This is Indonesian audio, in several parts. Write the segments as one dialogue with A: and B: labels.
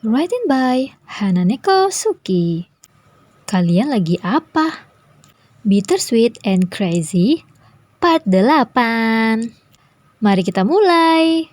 A: Written by Hananeko Suki. Kalian lagi apa? Bittersweet and Crazy Part 8. Mari kita mulai.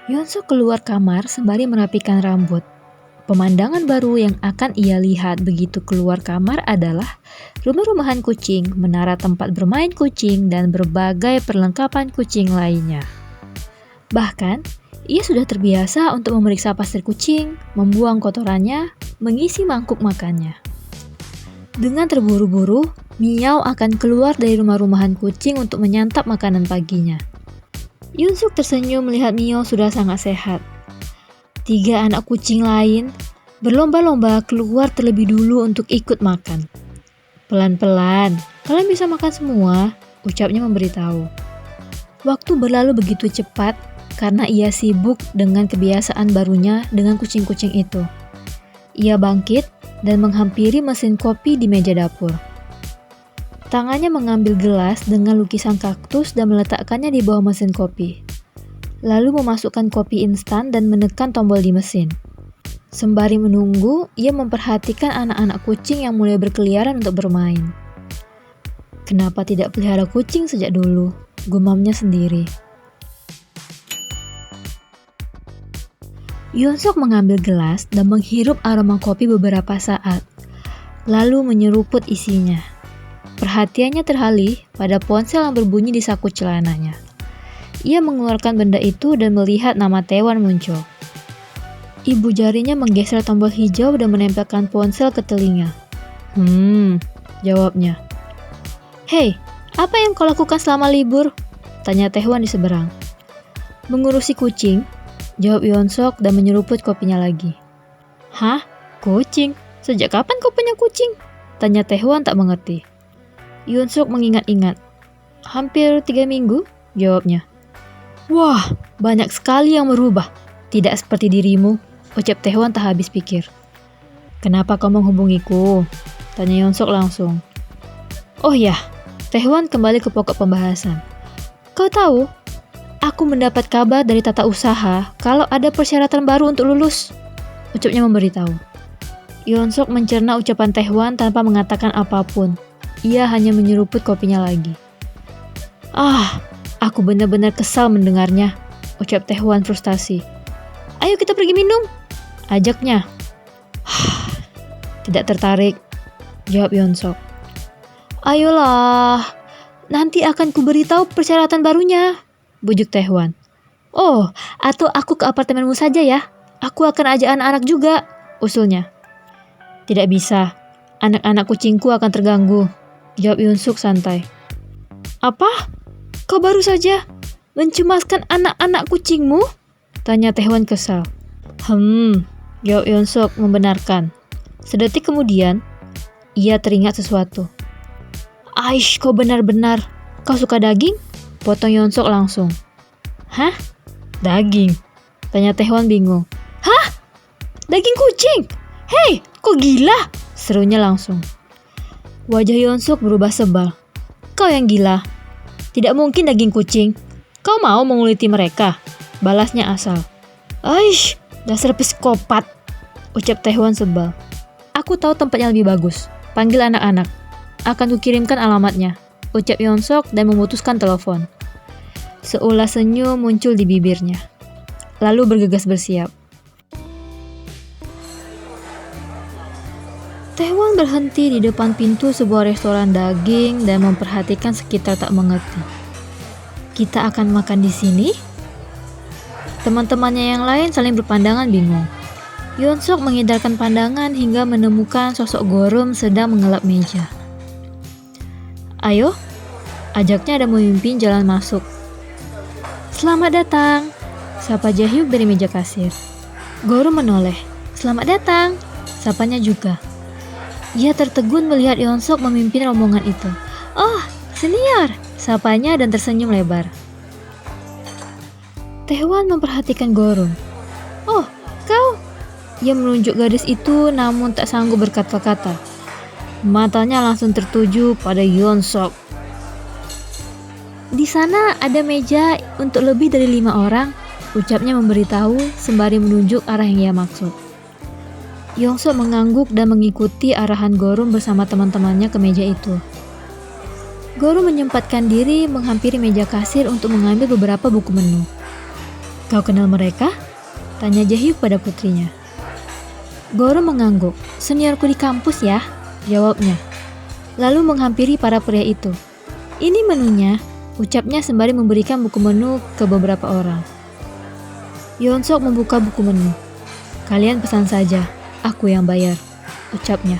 A: Yeonsuk keluar kamar sembari merapikan rambut. Pemandangan baru yang akan ia lihat begitu keluar kamar adalah rumah-rumahan kucing, menara tempat bermain kucing, dan berbagai perlengkapan kucing lainnya. Bahkan, ia sudah terbiasa untuk memeriksa pasir kucing, membuang kotorannya, mengisi mangkuk makannya. Dengan terburu-buru, Miao akan keluar dari rumah-rumahan kucing untuk menyantap makanan paginya. Yeonsuk tersenyum melihat Miao sudah sangat sehat. 3 anak kucing lain berlomba-lomba keluar terlebih dulu untuk ikut makan. Pelan-pelan, kalian bisa makan semua, ucapnya memberitahu. Waktu berlalu begitu cepat, karena ia sibuk dengan kebiasaan barunya dengan kucing-kucing itu. Ia bangkit dan menghampiri mesin kopi di meja dapur. Tangannya mengambil gelas dengan lukisan kaktus dan meletakkannya di bawah mesin kopi. Lalu memasukkan kopi instan dan menekan tombol di mesin. Sembari menunggu, ia memperhatikan anak-anak kucing yang mulai berkeliaran untuk bermain. Kenapa tidak pelihara kucing sejak dulu? Gumamnya sendiri. Yeonsuk mengambil gelas dan menghirup aroma kopi beberapa saat, lalu menyeruput isinya. Perhatiannya teralih pada ponsel yang berbunyi di saku celananya. Ia mengeluarkan benda itu dan melihat nama Taewon muncul. Ibu jarinya menggeser tombol hijau dan menempelkan ponsel ke telinga. Jawabnya. "Hei, apa yang kau lakukan selama libur?" tanya Taewon di seberang. "Mengurusi kucing," jawab Yeonsuk dan menyeruput kopinya lagi. "Hah? Kucing? Sejak kapan kau punya kucing?" tanya Taewon tak mengerti. Yeonsuk mengingat-ingat. "Hampir 3 minggu," jawabnya. "Wah, banyak sekali yang berubah. Tidak seperti dirimu," ucap Taewon tak habis pikir. "Kenapa kau menghubungiku?" tanya Yeonsuk langsung. "Oh ya," Taewon kembali ke pokok pembahasan. "Kau tahu, aku mendapat kabar dari tata usaha kalau ada persyaratan baru untuk lulus," ucapnya memberitahu. Yeonsuk mencerna ucapan Taewon tanpa mengatakan apapun. Ia hanya menyeruput kopinya lagi. Aku benar-benar kesal mendengarnya," ucap Taewon frustasi. "Ayo kita pergi minum," ajaknya. "Tidak tertarik," jawab Yeonsuk. "Ayolah, nanti akan kuberitahu persyaratan barunya," bujuk Taewon. "Oh, atau aku ke apartemenmu saja ya. Aku akan ajak anak-anak juga," usulnya. "Tidak bisa, anak-anak kucingku akan terganggu," jawab Yeonsuk santai. "Apa? Kau baru saja mencemaskan anak-anak kucingmu?" tanya Taewon kesal. Jawab Yeonsuk membenarkan. Sedetik kemudian, ia teringat sesuatu. "Aish, kau benar-benar. Kau suka daging?" potong Yeonsuk langsung. "Hah? Daging?" tanya Taewon bingung. "Hah? Daging kucing? Hei, kau gila?" serunya langsung. Wajah Yeonsuk berubah sebal. "Kau yang gila. Tidak mungkin daging kucing. Kau mau menguliti mereka?" balasnya asal. "Aish, dasar psikopat," ucap Taewon sebal. "Aku tahu tempat yang lebih bagus. Panggil anak-anak. Akan kukirimkan alamatnya," ucap Yeonsuk dan memutuskan telepon. Seulas senyum muncul di bibirnya. Lalu bergegas bersiap. Taewon berhenti di depan pintu sebuah restoran daging dan memperhatikan sekitar tak mengerti. "Kita akan makan di sini?" Teman-temannya yang lain saling berpandangan bingung. Yeonsuk mengedarkan pandangan hingga menemukan sosok Gorum sedang mengelap meja. "Ayo," ajaknya dan memimpin jalan masuk. "Selamat datang," sapa Jaehyuk dari meja kasir. Gorum menoleh. "Selamat datang," sapanya juga. Ia tertegun melihat Yeonsuk memimpin rombongan itu. "Oh, senior," sapanya dan tersenyum lebar. Taewon memperhatikan Gorum. "Oh, kau?" Ia menunjuk gadis itu namun tak sanggup berkata-kata. Matanya langsung tertuju pada Yeonsuk. Di sana ada meja untuk lebih dari 5 orang, ucapnya memberitahu sembari menunjuk arah yang ia maksud. Yongsok mengangguk dan mengikuti arahan Gorum bersama teman-temannya ke meja itu. Gorum menyempatkan diri menghampiri meja kasir untuk mengambil beberapa buku menu. "Kau kenal mereka?" tanya Jaehyuk pada putrinya. Gorum mengangguk. "Seniorku di kampus ya," jawabnya. Lalu menghampiri para pria itu. "Ini menunya," ucapnya sembari memberikan buku menu ke beberapa orang. Yeonsok membuka buku menu. "Kalian pesan saja, aku yang bayar," ucapnya.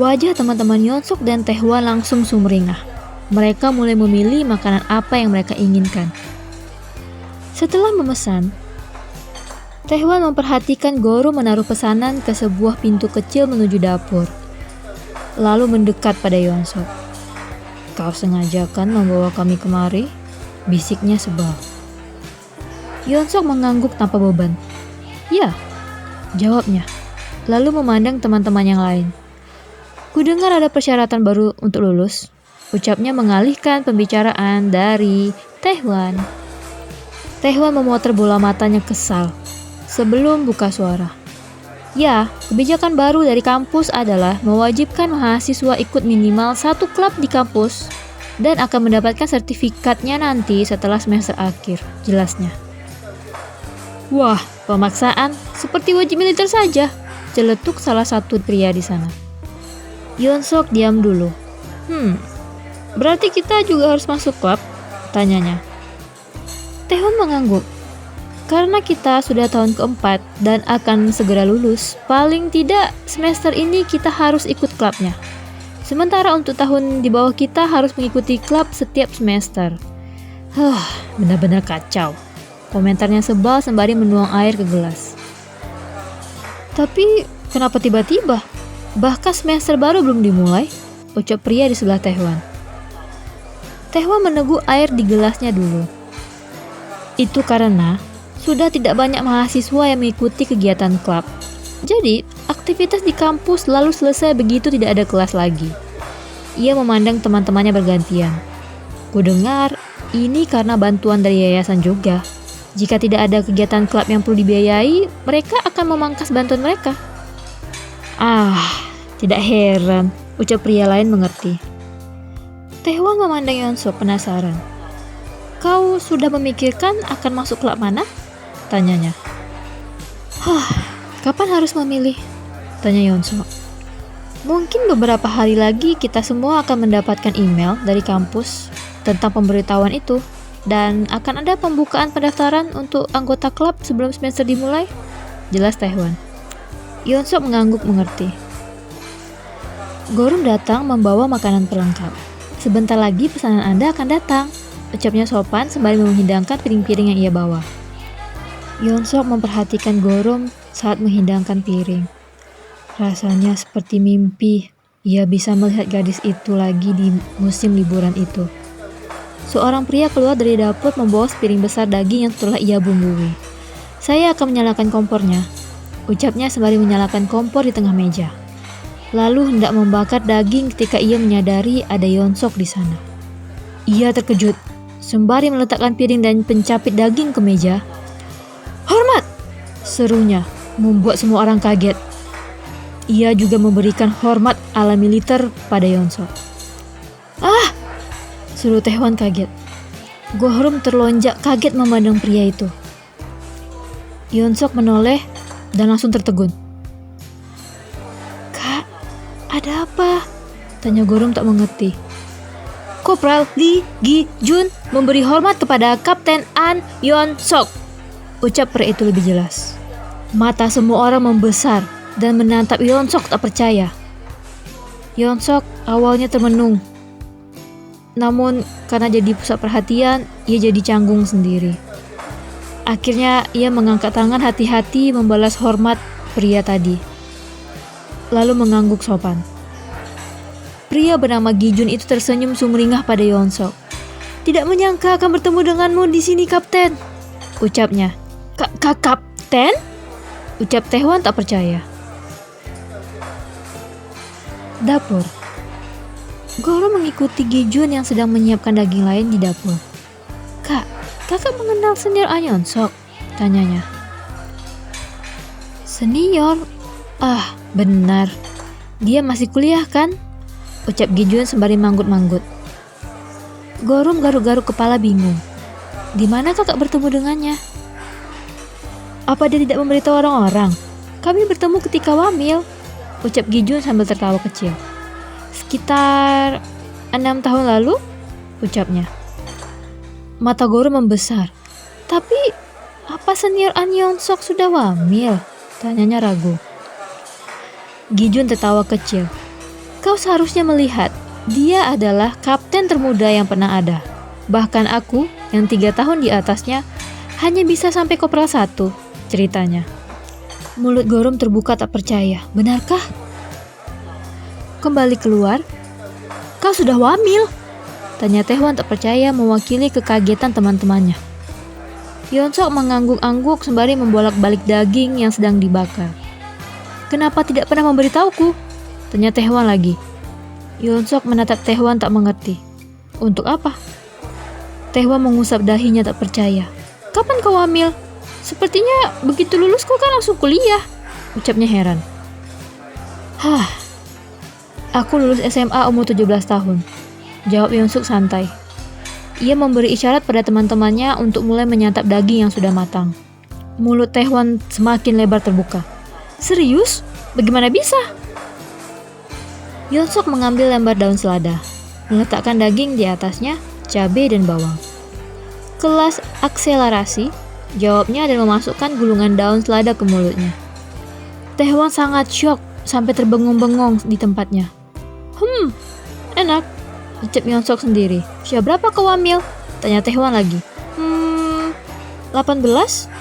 A: Wajah teman-teman Yeonsok dan Taehwan langsung sumringah. Mereka mulai memilih makanan apa yang mereka inginkan. Setelah memesan, Taehwan memperhatikan Gorum menaruh pesanan ke sebuah pintu kecil menuju dapur. Lalu mendekat pada Yeonsok. "Kau sengaja kan membawa kami kemari?" bisiknya sebal. Yeonsok mengangguk tanpa beban. "Ya," jawabnya. Lalu memandang teman-teman yang lain. "Kudengar ada persyaratan baru untuk lulus," ucapnya mengalihkan pembicaraan dari Taehwan. Taehwan memotret bola matanya kesal sebelum buka suara. "Ya, kebijakan baru dari kampus adalah mewajibkan mahasiswa ikut minimal 1 klub di kampus dan akan mendapatkan sertifikatnya nanti setelah semester akhir," jelasnya. "Wah, pemaksaan seperti wajib militer saja," celetuk salah satu pria di sana. Yeonsok diam dulu. Berarti kita juga harus masuk klub?" tanyanya. Taehwan mengangguk. "Karena kita sudah tahun keempat dan akan segera lulus, paling tidak semester ini kita harus ikut klubnya. Sementara untuk tahun di bawah kita harus mengikuti klub setiap semester." Benar-benar kacau," komentarnya sebal sembari menuang air ke gelas. "Tapi kenapa tiba-tiba? Bahkan semester baru belum dimulai," ucap pria di sebelah Taehwan. Taehwan meneguk air di gelasnya dulu. "Itu karena sudah tidak banyak mahasiswa yang mengikuti kegiatan klub. Jadi, aktivitas di kampus lalu selesai begitu tidak ada kelas lagi." Ia memandang teman-temannya bergantian. "Kudengar, ini karena bantuan dari yayasan juga. Jika tidak ada kegiatan klub yang perlu dibiayai, mereka akan memangkas bantuan mereka." Tidak heran," ucap pria lain mengerti. Taehwan memandang Yeonsok penasaran. "Kau sudah memikirkan akan masuk klub mana?" tanyanya. Kapan harus memilih?" tanya Yeonsok. "Mungkin beberapa hari lagi kita semua akan mendapatkan email dari kampus tentang pemberitahuan itu, dan akan ada pembukaan pendaftaran untuk anggota klub sebelum semester dimulai," jelas Taehwan. Yeonsok mengangguk mengerti. Gorum datang membawa makanan pelengkap. "Sebentar lagi pesanan Anda akan datang," ucapnya sopan sembari menghidangkan piring-piring yang ia bawa. Yeonsok memperhatikan Gorum saat menghidangkan piring. Rasanya seperti mimpi. Ia bisa melihat gadis itu lagi di musim liburan itu. Seorang pria keluar dari dapur membawa sepiring besar daging yang telah ia bumbui. "Saya akan menyalakan kompornya," ucapnya sembari menyalakan kompor di tengah meja. Lalu hendak membakar daging ketika ia menyadari ada Yeonsok di sana. Ia terkejut, sembari meletakkan piring dan pencapit daging ke meja. "Hormat!" serunya, membuat semua orang kaget. Ia juga memberikan hormat ala militer pada Yeonsok. Seru Taehwan kaget. Gorum terlonjak kaget memandang pria itu. Yeonsok menoleh dan langsung tertegun. "Kak, ada apa?" tanya Gorum tak mengerti. "Kopral Lee Gi-jun memberi hormat kepada Kapten An Yeonsok," ucap pria itu lebih jelas. Mata semua orang membesar dan menatap Yeonsok tak percaya. Yeonsok awalnya termenung. Namun karena jadi pusat perhatian, ia jadi canggung sendiri. Akhirnya ia mengangkat tangan hati-hati membalas hormat pria tadi. Lalu mengangguk sopan. Pria bernama Gi-jun itu tersenyum sumringah pada Yeonsok. "Tidak menyangka akan bertemu denganmu di sini, Kapten," ucapnya. Kapten?" ucap Taehwan tak percaya. Dapur. Goro mengikuti Gijun yang sedang menyiapkan daging lain di dapur. "Kak, kakak mengenal senior Anyon Sok?" tanyanya. "Senior? Ah, benar. Dia masih kuliah kan?" ucap Gijun sembari manggut-manggut. Goro garuk-garuk kepala bingung. "Di mana kakak bertemu dengannya?" "Apa dia tidak memberitahu orang-orang? Kami bertemu ketika wamil," ucap Gijun sambil tertawa kecil. "Sekitar 6 tahun lalu," ucapnya. Mata Goro membesar. "Tapi, apa senior Anyon Sok sudah wamil?" tanyanya ragu. Gijun tertawa kecil. "Kau seharusnya melihat, dia adalah kapten termuda yang pernah ada. Bahkan aku, yang 3 tahun di atasnya, hanya bisa sampai kopral 1, ceritanya. Mulut Gorom terbuka tak percaya. "Benarkah?" Kembali keluar, "Kau sudah wamil?" tanya Taehoon tak percaya mewakili kekagetan teman-temannya. Yeonsok mengangguk-angguk sembari membolak-balik daging yang sedang dibakar. "Kenapa tidak pernah memberitahuku?" tanya Taehoon lagi. Yeonsok menatap Taehoon tak mengerti. "Untuk apa?" Taehoon mengusap dahinya tak percaya. "Kapan kau hamil? Sepertinya begitu lulus kau kan langsung kuliah," ucapnya heran. "Hah, aku lulus SMA umur 17 tahun, jawab Yeonsuk santai. Ia memberi isyarat pada teman-temannya untuk mulai menyantap daging yang sudah matang. Mulut Taehoon semakin lebar terbuka. "Serius? Bagaimana bisa?" Yeonsuk mengambil lembar daun selada, meletakkan daging di atasnya, cabai dan bawang. "Kelas akselerasi," jawabnya dan memasukkan gulungan daun selada ke mulutnya. Taehoon sangat syok sampai terbengung-bengong di tempatnya. Enak," ucap Yeonsok sendiri. "Usia berapa kau hamil?" tanya Taehoon lagi. 18,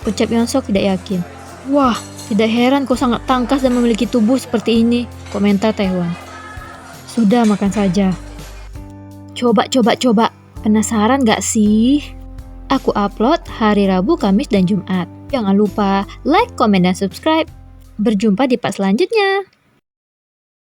A: ucap Yeonsok tidak yakin. "Wah, tidak heran kau sangat tangkas dan memiliki tubuh seperti ini," komentar Taehoon. "Sudah, makan saja." Coba. Penasaran gak sih? Aku upload hari Rabu, Kamis, dan Jumat. Jangan lupa like, komen, dan subscribe. Berjumpa di part selanjutnya.